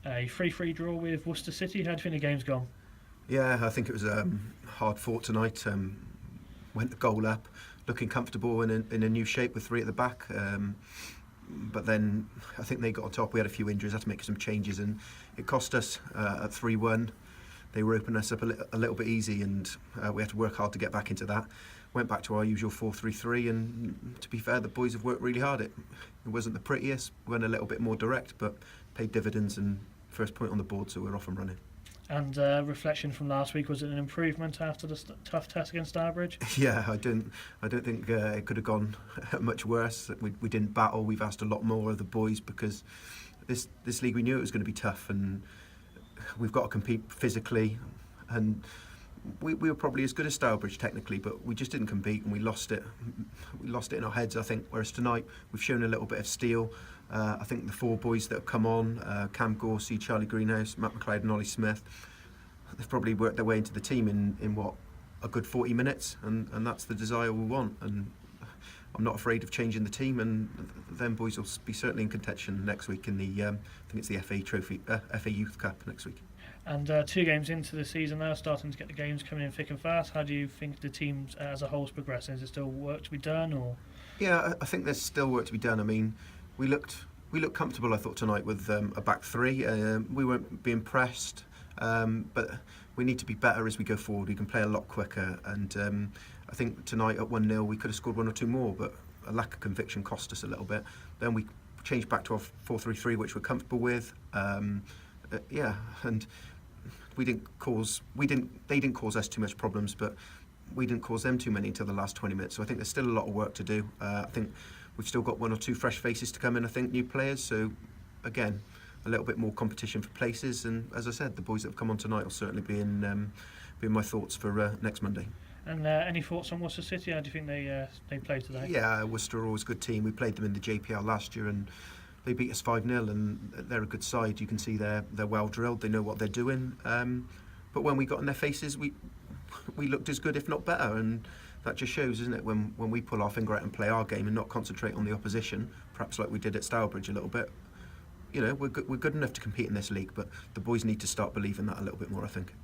A 3-3 draw with Worcester City. How do you think the game's gone? Yeah, I think it was hard fought tonight. Went the goal up, looking comfortable in a new shape with three at the back. But then I think they got on top. We had a few injuries, had to make some changes, and it cost us at 3-1. They were opening us up a little bit easy, and we had to work hard to get back into that. Went back to our usual 4-3-3, and to be fair, the boys have worked really hard. It wasn't the prettiest, went a little bit more direct, but paid dividends, and first point on the board, so we're off and running. And reflection from last week, was it an improvement after the tough test against Starbridge? Yeah, I don't think it could have gone much worse. We didn't battle. We've asked a lot more of the boys because this league, we knew it was going to be tough, and we've got to compete physically, and we were probably as good as Starbridge technically, but we just didn't compete, and we lost it. We lost it in our heads, I think. Whereas tonight we've shown a little bit of steel. I think the four boys that have come on, Cam Gorsey, Charlie Greenhouse, Matt McLeod and Ollie Smith, they've probably worked their way into the team in what, a good 40 minutes, and that's the desire we want. And I'm not afraid of changing the team, and them boys will be certainly in contention next week in the I think it's the FA Trophy, FA Youth Cup next week. And 2 games into the season now, starting to get the games coming in thick and fast. How do you think the team as a whole is progressing? Is there still work to be done, or? Yeah, I think there's still work to be done. I mean, we looked comfortable, I thought, tonight with a back three. We weren't being pressed, but we need to be better as we go forward. We can play a lot quicker, and I think tonight at 1-0 we could have scored 1 or 2 more, but a lack of conviction cost us a little bit. Then we changed back to our 4-3-3, which we're comfortable with. Yeah, and they didn't cause us too much problems, but we didn't cause them too many until the last 20 minutes. So I think there's still a lot of work to do. I think we've still got 1 or 2 fresh faces to come in, I think, new players. So again, a little bit more competition for places. And as I said, the boys that have come on tonight will certainly be in my thoughts for next Monday. And any thoughts on Worcester City? How do you think they played today? Yeah, Worcester are always a good team. We played them in the JPL last year, and they beat us 5-0, and they're a good side. You can see they're well drilled. They know what they're doing. But when we got in their faces, we looked as good, if not better, and that just shows, isn't it? When we pull our finger out and play our game and not concentrate on the opposition, perhaps like we did at Stourbridge a little bit. You know, we're good enough to compete in this league, but the boys need to start believing that a little bit more, I think.